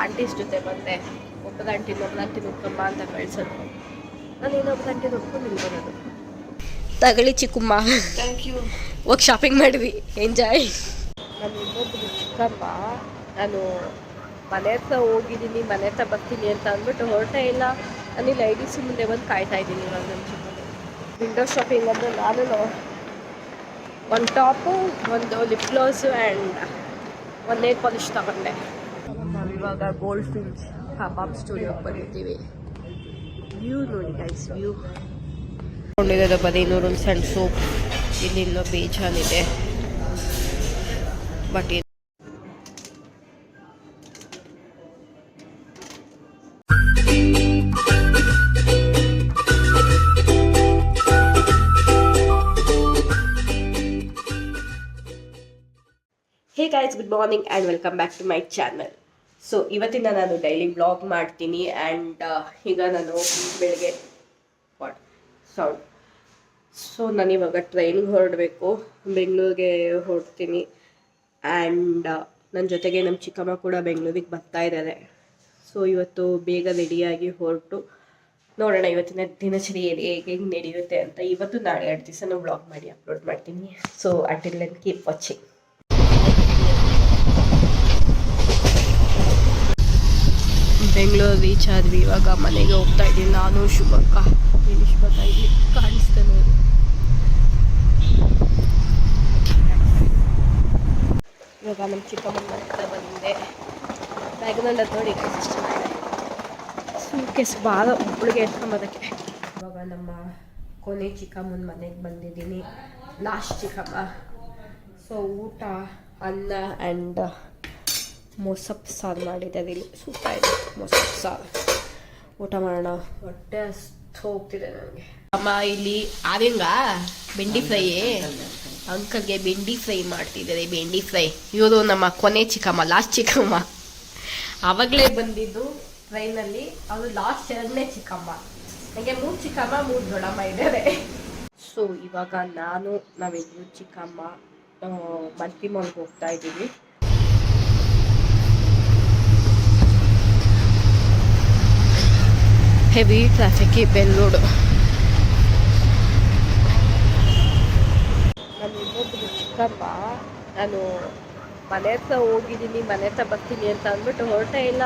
Aunties ಜೊತೆ ಬಂದೆ. ಒಬ್ಬದ aunty ನೋಡ್ಕಮ್ಮ ಅಂತ ಕಳ್ಸೋದು, ನಾನು ಇನ್ನೊಬ್ಬದ ಆಂಟಿ ನೋಡ್ಕೊಂಡು ನಿಲ್ಬರೋದು. ತಗಳಿ ಚಿಕ್ಕಮ್ಮ, ಥ್ಯಾಂಕ್ ಯು. ಹೋಗಿ ಶಾಪಿಂಗ್ ಮಾಡಿದ್ವಿ, ಎಂಜಾಯ್. ನಾನು ಇನ್ನೊಬ್ಬರು ಚಿಕ್ಕಮ್ಮ, ನಾನು ಮನೆ ಹತ್ರ ಹೋಗಿದ್ದೀನಿ, ಮನೆ ಹತ್ರ ಬರ್ತೀನಿ ಅಂತ ಅಂದ್ಬಿಟ್ಟು ಹೊರಟೇ ಇಲ್ಲ. ನಾನಿಲ್ಲಿ IDC ಮುಂದೆ ಬಂದು ಕಾಯ್ತಾ ಇದ್ದೀನಿ. ಇವಾಗ ನನ್ನ ಚಿಕ್ಕ ವಿಂಡೋ ಶಾಪಿಂಗ್ ಅಂದರೆ ನಾನು ಒಂದು ಟಾಪು, ಒಂದು ಲಿಪ್ ಗ್ಲೋಸು ಆ್ಯಂಡ್ ಒಂದು ನೇಲ್ ಪಾಲಿಶ್ ತಗೊಂಡೆ. ನಾವಿವಾಗ ಗೋಲ್ಡ್ ಫೀಲ್ಡ್ ಕಬಾಬ್ ಸ್ಟುಡಿಯೋಗೆ ಬಂದಿದ್ದೀವಿ. ವ್ಯೂ ನೋಡಿ ಗೈಸ್, ವ್ಯೂ ಕೊಂಡಿರೋದು ಬರೀ ಇನ್ನೂರು ಸಣ್ಣ ಸೋಪ್. ಇಲ್ಲಿಂದ ಬೇಜಾನಿದೆ, but hey guys, good morning and welcome back to my channel. So ಇವತ್ತಿನ ನಾನು ಡೈಲಿ ಬ್ಲಾಗ್ ಮಾಡ್ತೀನಿ. ಆ್ಯಂಡ್ ಈಗ ನಾನು ಬೆಳಗ್ಗೆ ಸೌಂಡ್ ಸೊ ನಾನಿವಾಗ ಟ್ರೈನಿಗೆ ಹೊರಡಬೇಕು, ಬೆಂಗಳೂರಿಗೆ ಹೊರಡ್ತೀನಿ. ಆ್ಯಂಡ್ ನನ್ನ ಜೊತೆಗೆ ನಮ್ಮ ಚಿಕ್ಕಮ್ಮ ಕೂಡ ಬೆಂಗಳೂರಿಗೆ ಬರ್ತಾ ಇದ್ದಾರೆ. ಸೊ ಇವತ್ತು ಬೇಗ ರೆಡಿಯಾಗಿ ಹೊರಟು ನೋಡೋಣ ಇವತ್ತಿನ ದಿನಚರಿ ಹೇಗೆ ನಡೆಯುತ್ತೆ ಅಂತ. ಇವತ್ತು ನಾಳೆ 2 ದಿವಸ ಬ್ಲಾಗ್ ಮಾಡಿ ಅಪ್ಲೋಡ್ ಮಾಡ್ತೀನಿ. So until then keep watching. Bengaluru reach ಆದ್ವಿ. ಇವಾಗ ಮನೆಗೆ ಹೋಗ್ತಾ ಇದ್ದೀನಿ ನಾನು, ಶುಭಕ್ಕ. ಫಿನಿಶ್ ಬರ್ತಾ ಇದ್ವಿ, ಕಾಣಿಸ್ತಾ ನೋಡಿ. ಇವಾಗ ನಮ್ಮ ಚಿಕ್ಕಮ್ಮನ ಮನೆ ಹತ್ರ ಬಂದೆ. ಬ್ಯಾಗ್ನಲ್ಲಿ ನೋಡಿ ಎಷ್ಟು ಸೂಟ್ಕೇಸ್ ಭಾಳ ಒಬ್ಬಳಿಗೆ ಎತ್ಕೊಂಬೋದಕ್ಕೆ. ಇವಾಗ ನಮ್ಮ ಕೊನೆ ಚಿಕ್ಕಮ್ಮನ ಮನೆಗೆ ಬಂದಿದ್ದೀನಿ, ಲಾಸ್ಟ್ ಚಿಕ್ಕಮ್ಮ. ಸೊ ಊಟ ಅನ್ನ ಆ್ಯಂಡ್ ಮೊಸಪ್ಪು ಸಾರು ಮಾಡಿದ್ದಾರೆ. ಇಲ್ಲಿ ಸೂಪ ಇದೆ, ಮೊಸಪ್ಪು ಸಾರು. ಊಟ ಮಾಡೋಣ, ಹೊಟ್ಟೆ ಅಷ್ಟು ಹೋಗ್ತಿದೆ ನನಗೆ. ಅಮ್ಮ ಇಲ್ಲಿ ಆರಿಂಗ ಬೆಂಡಿ ಫ್ರೈ, ಅಂಕಲ್ಗೆ ಬೆಂಡಿ ಫ್ರೈ ಮಾಡ್ತಿದ್ದಾರೆ. ಬೆಂಡಿ ಫ್ರೈ. ಇವರು ನಮ್ಮ ಕೊನೆ ಚಿಕ್ಕಮ್ಮ, ಲಾಸ್ಟ್ ಚಿಕ್ಕಮ್ಮ. ಆವಾಗಲೇ ಬಂದಿದ್ದು ಟ್ರೈನಲ್ಲಿ, ಅವರು ಲಾಸ್ಟ್ 2ನೇ ಚಿಕ್ಕಮ್ಮ. ನನಗೆ 3 ಚಿಕ್ಕಮ್ಮ 3 ದೊಡ್ಡಮ್ಮ ಇದ್ದಾರೆ. ಸೊ ಇವಾಗ ನಾವೆಲ್ಲರೂ ಚಿಕ್ಕಮ್ಮ ಮಂತ್ಲಿ ಮಾಲ್ಗೆ ಹೋಗ್ತಾ ಇದ್ದೀವಿ. ಹೆವಿ ಟ್ರಾಫಿಕ್ ಈ ಬೆಂಗಳೂರು. ನಾನು ಇನ್ನೊಬ್ಬರು ಚಿಕ್ಕಮ್ಮ, ನಾನು ಮನೆ ಹತ್ರ ಹೋಗಿದ್ದೀನಿ, ಮನೆ ಹತ್ರ ಬರ್ತೀನಿ ಅಂತ ಅಂದ್ಬಿಟ್ಟು ಹೊರಟೇ ಇಲ್ಲ.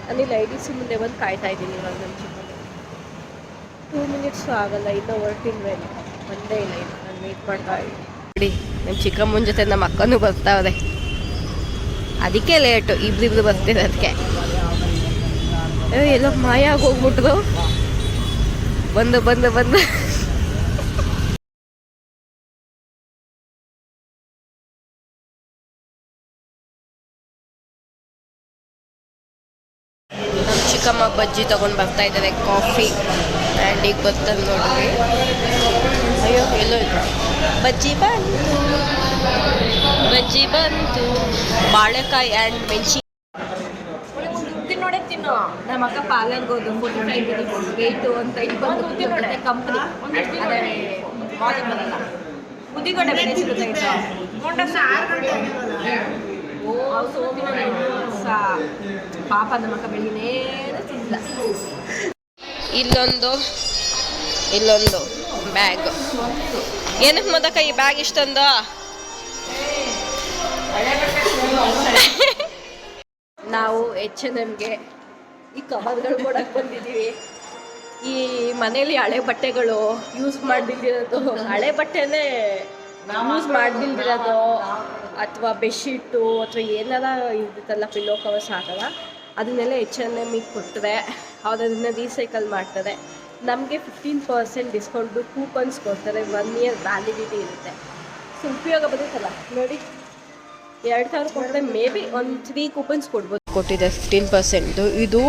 ನಾನಿಲ್ಲಿ IDC ಮುಂದೆ ಬಂದು ಕಾಯ್ತಾ ಇದ್ದೀನಿ. ಇವಾಗ ನನ್ನ ಚಿಕ್ಕ 2 ಮಿನಿಟ್ಸು ಆಗಲ್ಲ, ಇನ್ನೂ ಹೊರಟಿಲ್ವೇ ಬಂದೇ ಇಲ್ಲ. ಇದು ನಾನು ವೇಟ್ ಮಾಡ್ತಾ ಇದ್ದೀನಿ. ನೋಡಿ ನಮ್ಮ ಚಿಕ್ಕಮ್ಮನ ಜೊತೆ ನಮ್ಮ ಅಕ್ಕನೂ ಬರ್ತಾವ್ರೆ, ಅದಕ್ಕೆ ಲೇಟು. ಇಬ್ರಿಬ್ರು ಬರ್ತಿರೋದಕ್ಕೆ. ಎಲ್ಲೋ ಮಾಯ ಆಗಿ ಹೋಗ್ಬಿಟ್ರು. ಬಂದು ಬಂದು ಬಂದು ನಮ್ಮ ಚಿಕ್ಕಮ್ಮ ಬಜ್ಜಿ ತಗೊಂಡು ಬರ್ತಾ ಇದ್ದಾರೆ, ಕಾಫಿ. ಆ್ಯಂಡ್ ಈಗ ಬರ್ತಾರೆ ನೋಡ್ರಿ. ಅಯ್ಯೋ ಎಲ್ಲೋ ಇದು ಬಜ್ಜಿ ಬಂತು, ಬಜ್ಜಿ ಬಂತು. ಬಾಳೆಕಾಯಿ ಆ್ಯಂಡ್ ಮೆಣಸಿ ನೋಡೇ ತಿನ್ನು. ನಮ್ಮ ಅಕ್ಕ ಪಾರ್ಲರ್ಗೆ ಹೋದು 45 ವೇಟು ಅಂತ ಇಲ್ಲಿ ಬಂದು ಕಂಪ್ನಿ ಉದ್ದಿಗಡ್ಡೆ ಬೆಲೆ ಸಿಗುತ್ತೆ. ಪಾಪ ನಮ್ಮ ಅಕ್ಕ ಬೆಳಿನೇ ತಿಂದಿಲ್ಲ. ಇಲ್ಲೊಂದು ಬ್ಯಾಗ್. ಏನಕ್ಕೆ ಮೊದಕ ಈ ಬ್ಯಾಗ್ ಇಷ್ಟೊಂದು? ನಾವು H&Mಗೆ ಈ ಕವರ್ಗಳು ಕೊಡಕ್ಕೆ ಬಂದಿದ್ದೀವಿ. ಈ ಮನೇಲಿ ಹಳೆ ಬಟ್ಟೆಗಳು ಯೂಸ್ ಮಾಡದಿಲ್ದಿರೋದು, ಹಳೆ ಬಟ್ಟೆನೇ ಯೂಸ್ ಮಾಡದಿಲ್ದಿರೋದು, ಅಥವಾ ಬೆಡ್ಶೀಟು ಅಥವಾ ಏನಾರ ಇರುತ್ತಲ್ಲ, ಪಿಲ್ಲೋ ಕವರ್ಸ್ ಹಾಕಲ್ಲ, ಅದನ್ನೆಲ್ಲ H&Mಗೆ ಕೊಟ್ಟರೆ ಅವ್ರು ಅದನ್ನು ರೀಸೈಕಲ್ ಮಾಡ್ತಾರೆ. ನಮಗೆ 15% ಡಿಸ್ಕೌಂಟು ಕೂಪನ್ಸ್ ಕೊಡ್ತಾರೆ. 1 ಇಯರ್ ವ್ಯಾಲಿಡಿಟಿ ಇರುತ್ತೆ. ಸೊ ಉಪಯೋಗ ಬರುತ್ತಲ್ಲ ನೋಡಿ. 2000 ಕೊಟ್ಟರೆ ಮೇ ಬಿ ಒಂದು 3 ಕೂಪನ್ಸ್ ಕೊಟ್ಟಿದೆ 15%. ಇದು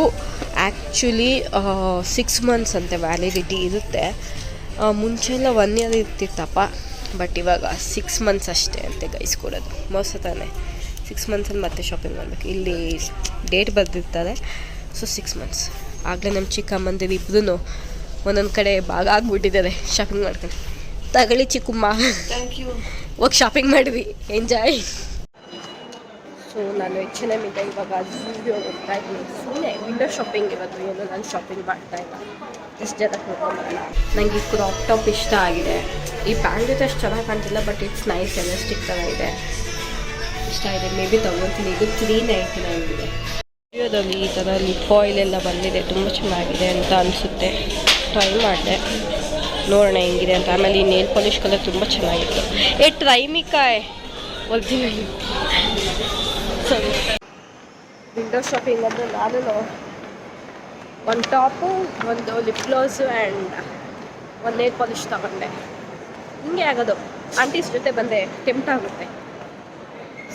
ಆ್ಯಕ್ಚುಲಿ 6 ಮಂತ್ಸ್ ಅಂತೆ ವ್ಯಾಲಿಡಿಟಿ ಇರುತ್ತೆ. ಮುಂಚೆಲ್ಲ 1 ಇಯರ್ ಇರ್ತಿತ್ತಪ್ಪ, ಬಟ್ ಇವಾಗ 6 ಮಂತ್ಸ್ ಅಷ್ಟೇ ಅಂತೆ ಗೈಸ್ ಕೊಡೋದು. ಮೋಸ ತಾನೆ, 6 ಮಂತ್ಸಲ್ಲಿ ಮತ್ತೆ ಶಾಪಿಂಗ್ ಮಾಡಬೇಕು. ಇಲ್ಲಿ ಡೇಟ್ ಬರೆದಿರ್ತಾರೆ. So 6 months. ಆಗಲೇ ನಮ್ಮ ಚಿಕ್ಕಮ್ಮಂದಿರು ಇಬ್ಬರೂ ಒಂದೊಂದು ಕಡೆ ಭಾಗ ಆಗ್ಬಿಟ್ಟಿದ್ದಾರೆ ಶಾಪಿಂಗ್ ಮಾಡ್ಕೊಂಡು. ತಗಳಿ ಚಿಕ್ಕಮ್ಮ, ಥ್ಯಾಂಕ್ ಯು. ಹೋಗಿ ಶಾಪಿಂಗ್ ಮಾಡಿದ್ವಿ, ಎಂಜಾಯ್. ಸೊ ನಾನು H&M ಇಂದ ಇವಾಗ ಝೂಡಿಯೋ ಹೋಗ್ತಾ ಇದ್ದೀನಿ. ಸುಮ್ಮನೆ ವಿಂಡೋ ಶಾಪಿಂಗ್ ಇವತ್ತು, ಏನು ನಾನು ಶಾಪಿಂಗ್ ಮಾಡ್ತಾ ಇಲ್ಲ, ಎಷ್ಟು ಜನ ಹೋಗ್ಕೊಂಬಲ್ಲ. ನನಗೆ ಈ ಕ್ರಾಪ್ ಟಾಪ್ ಇಷ್ಟ ಆಗಿದೆ. ಈ ಪ್ಯಾಂಟ್ ಜೊತೆ ಅಷ್ಟು ಚೆನ್ನಾಗಿ ಕಾಣ್ತಿಲ್ಲ, ಬಟ್ ಇಟ್ಸ್ ನೈಸ್, ಎಲಾಸ್ಟಿಕ್ ಥರ ಇದೆ, ಇಷ್ಟ ಇದೆ. ಮೇ ಬಿ ತೊಗೊತೀನಿ. ಇದು 399 ಇದೆ. ವಿಡಿಯೋದಲ್ಲಿ ಈ ಥರ ಲಿಪ್ ಆಯಿಲ್ ಎಲ್ಲ ಬಂದಿದೆ, ತುಂಬ ಚೆನ್ನಾಗಿದೆ ಅಂತ ಅನಿಸುತ್ತೆ. ಟ್ರೈ ಮಾಡಿದೆ, ನೋಡೋಣ ಹೆಂಗಿದೆ ಅಂತ. ಆಮೇಲೆ ಈ ನೇಲ್ ಪಾಲಿಶ್ ಕಲರ್ ತುಂಬ ಚೆನ್ನಾಗಿತ್ತು. ಟ್ರೈ ಮಿಕಾಯ್ ಒರಿಜಿನಲ್. ಸರಿ, ವಿಂಡೋ ಶಾಪಿಂಗ್ ಅಂದರೆ ನಾನು ಒಂದು ಟಾಪು, ಒಂದು ಲಿಪ್ ಗ್ಲೋಸು ಆ್ಯಂಡ್ ಒಂದು ನೇಲ್ ಪಾಲಿಶ್ ತಗೊಂಡೆ. ಹಿಂಗೆ ಆಗೋದು, ಆಂಟೀಸ್ ಜೊತೆ ಬಂದೆ ಟೆಂಪ್ಟ್ ಆಗುತ್ತೆ.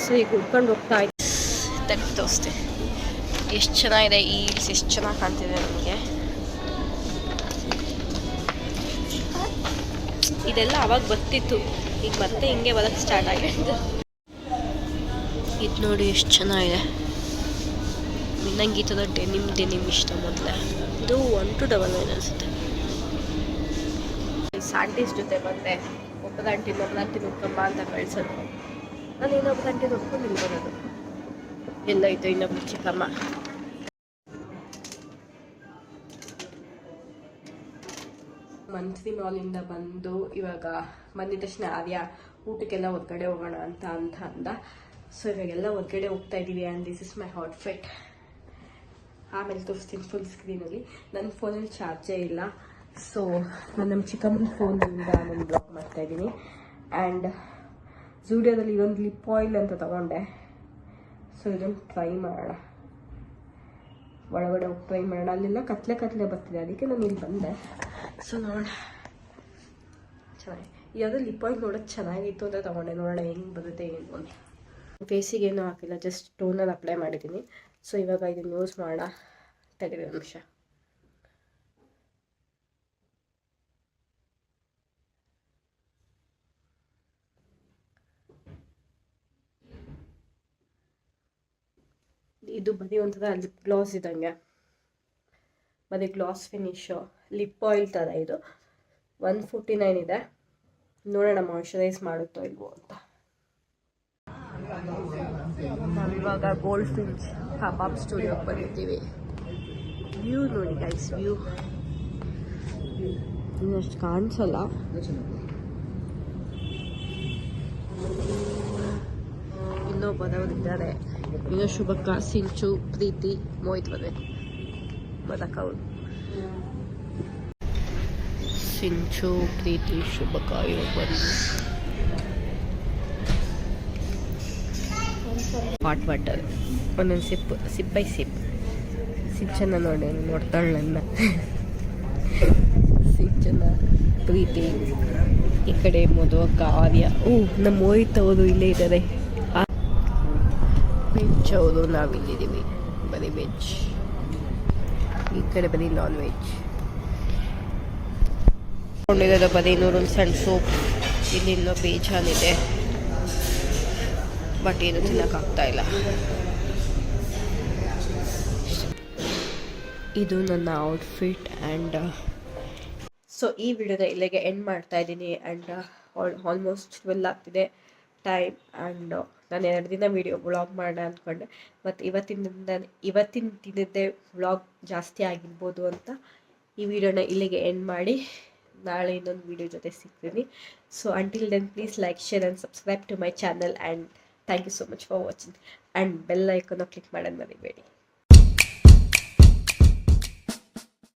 ಸೊ ಈಗ ಉಟ್ಕೊಂಡು ಹೋಗ್ತಾ ಇದ್ದೆ. ತೋರಿಸ್ತೆ ಎಷ್ಟು ಚೆನ್ನಾಗಿದೆ ಈ ಹೀಲ್ಸ್, ಎಷ್ಟು ಚೆನ್ನಾಗಿ ಕಾಣ್ತಿದೆ ನನಗೆ. ಇದೆಲ್ಲ ಅವಾಗ ಬರ್ತಿತ್ತು, ಈಗ ಮತ್ತೆ ಹಿಂಗೆ ಬರೋಕ್ಕೆ ಸ್ಟಾರ್ಟ್ ಆಗಿದೆ. ಇದು ನೋಡಿ ಎಷ್ಟು ಚೆನ್ನಾಗಿದೆ. ನಂಗೆ ಈ ಥರ ಡೆನಿಮ್ ಇಷ್ಟ ಮೊದಲೇ. ಇದು 1299 ಅನಿಸುತ್ತೆ. ಸ್ಯಾಂಟೀಸ್ ಜೊತೆ ಬಂದೆ. ಒಬ್ಬದ ಆಂಟಿ ನೋಡ್ಕೊಂಬ ಅಂತ ಕಳ್ಸೋದು. ನಾನು ಇನ್ನೊಬ್ಬ ಆಂಟಿ ನೋಡ್ಕೊಂಡು ಇಲ್ಲಿ ಬರೋದು. ಎಲ್ಲೋಯ್ತು ಇನ್ನೊಬ್ರು ಚಿಕ್ಕಮ್ಮ. ಮಂತ್ಲಿ ಮಾಲಿಂದ ಬಂದು ಇವಾಗ ಬಂದಿದ ತಕ್ಷಣ ಆರ್ಯ ಊಟಕ್ಕೆಲ್ಲ ಹೊರಗಡೆ ಹೋಗೋಣ ಅಂತ ಅಂದ. ಸೊ ಇವಾಗೆಲ್ಲ ಹೊರಗಡೆ ಹೋಗ್ತಾ ಇದ್ದೀವಿ. And this is my outfit. ಆಮೇಲೆ ತೋರಿಸ್ತೀನಿ ಫುಲ್ ಸ್ಕ್ರೀನಲ್ಲಿ. ನನ್ನ ಫೋನಲ್ಲಿ ಚಾರ್ಜೇ ಇಲ್ಲ, ಸೊ ನಾನು ನಮ್ಮ ಚಿಕ್ಕಮ್ಮನ ಫೋನಿಂದ ನಾನು ಬ್ಲಾಕ್ ಮಾಡ್ತಾ ಇದ್ದೀನಿ. ಆ್ಯಂಡ್ ಝೂಡಿಯೋದಲ್ಲಿ ಇದೊಂದು ಲಿಪ್ ಆಯಿಲ್ ಅಂತ ತಗೊಂಡೆ. ಸೊ ಇದನ್ನು ಟ್ರೈ ಮಾಡೋಣ, ಒಳಗಡೆ ಹೋಗಿ ಟ್ರೈ ಮಾಡೋಣ. ಅಲ್ಲೆಲ್ಲ ಕತ್ಲೆ ಬರ್ತಿದೆ, ಅದಕ್ಕೆ ನಾನು ಇಲ್ಲಿ ಬಂದೆ. ಸೊ ನೋಡೋಣ, ಚೆನ್ನಾಗಿ ಯಾವುದೋ ಲಿಪ್ ಆಯಿಲ್ ನೋಡೋದು ಚೆನ್ನಾಗಿತ್ತು ಅಂತ ತೊಗೊಂಡೆ. ನೋಡೋಣ ಹೆಂಗೆ ಬರುತ್ತೆ ಏನು ಅಂತ. ಫೇಸಿಗೆ ಏನೂ ಹಾಕಿಲ್ಲ, ಜಸ್ಟ್ ಟೋನಲ್ಲಿ ಅಪ್ಲೈ ಮಾಡಿದ್ದೀನಿ. ಸೊ ಇವಾಗ ಇದನ್ನು ಯೂಸ್ ಮಾಡೋಣ. ತೆಗೆದು ನಿಮಿಷ. ಇದು ಬರೀ ಒಂಥರ ಲಿಪ್ ಗ್ಲಾಸ್ ಇದ್ದಂಗೆ, ಬರೀ ಗ್ಲಾಸ್ ಫಿನಿಶು ಲಿಪ್ ಆಯಿಲ್ ಥರ. ಇದು 149 ಇದೆ. ನೋಡೋಣ ಮಾಯ್ಶ್ಚರೈಸ್ ಮಾಡುತ್ತೋ ಇಲ್ವೋ ಅಂತ. ನಾವಿವಾಗ ಗೋಲ್ಡ್ ಫಿಂಚ್ ಪಾಪ್ ಸ್ಟುಡಿಯೋಗೆ ಬಂದಿದ್ದೀವಿ. ವ್ಯೂ ನೋಡಿ ಗೈಸ್, ವ್ಯೂ ಇನ್ನಷ್ಟು ಕಾಣಿಸಲ್ಲ. ಇನ್ನೂ ಬರೋರಿದ್ದಾರೆ. ಇನ್ನು ಶುಭಕ್ಕ, ಸಿಂಚು, ಪ್ರೀತಿ, ಮೋಹಿತ್ ಬದಕ ಅವರು. ಸಿಂಚು, ಪ್ರೀತಿ, ಶುಭಕ್ಕ ಇವ್ರು ಬಂದು ಹಾಟ್ ವಾಟರ್ ಒಂದೊಂದು ಸಿಪ್ ಬೈ ಸಿಪ್. ಸಿಂಚನ ನೋಡ್ತಾಳೆ ನನ್ನ. ಸಿಂಚನ, ಪ್ರೀತಿ, ಈ ಕಡೆ ಮಧುವಕ್ಕ, ಆರ್ಯ. ನಮ್ಮ ಮೋಹಿತ್ ಅವರು ಇಲ್ಲೇ ಇದ್ದಾರೆ. ವೆಜ್ ಅವರು, ನಾವಿಲ್ಲಿದ್ದೀವಿ ಬರೀ ವೆಜ್. ಈ ಕಡೆ ಬರೀ ನಾನ್ ವೆಜ್. ಕೊಂಡಿರೋದು ಬರೀ ನೂರೊಂದು ಸಣ್ಣ ಸೋಪ್. ಇಲ್ಲಿನ್ನೂ ಬೇಜಾನಿದೆ, ಬಟ್ ಏನು ತಿನ್ನೋಕ್ಕಾಗ್ತಾ ಇಲ್ಲ. ಇದು ನನ್ನ ಔಟ್ಫಿಟ್. ಆ್ಯಂಡ್ ಸೊ ಈ ವಿಡಿಯೋದ ಇಲ್ಲಿಗೆ ಎಂಡ್ ಮಾಡ್ತಾ ಇದ್ದೀನಿ. ಆ್ಯಂಡ್ ಆಲ್ಮೋಸ್ಟ್ 12 ಆಗ್ತಿದೆ ಟೈಮ್. ಆ್ಯಂಡ್ ನಾನು 2 ದಿನ ವ್ಲಾಗ್ ಮಾಡೋಣ ಅಂದ್ಕೊಂಡೆ, ಮತ್ತು ಇವತ್ತಿನ ದಿನದ್ದೇ ವ್ಲಾಗ್ ಜಾಸ್ತಿ ಆಗಿರ್ಬೋದು ಅಂತ ಈ ವಿಡಿಯೋನ ಇಲ್ಲಿಗೆ ಎಂಡ್ ಮಾಡಿ ನಾಳೆ ಇನ್ನೊಂದು ವಿಡಿಯೋ ಜೊತೆ ಸಿಗ್ತೀನಿ. So until then please like, share and subscribe to my channel. And thank you so much for watching. And bell icon click ಮಾಡೋದು ಮರಿಬೇಡಿ.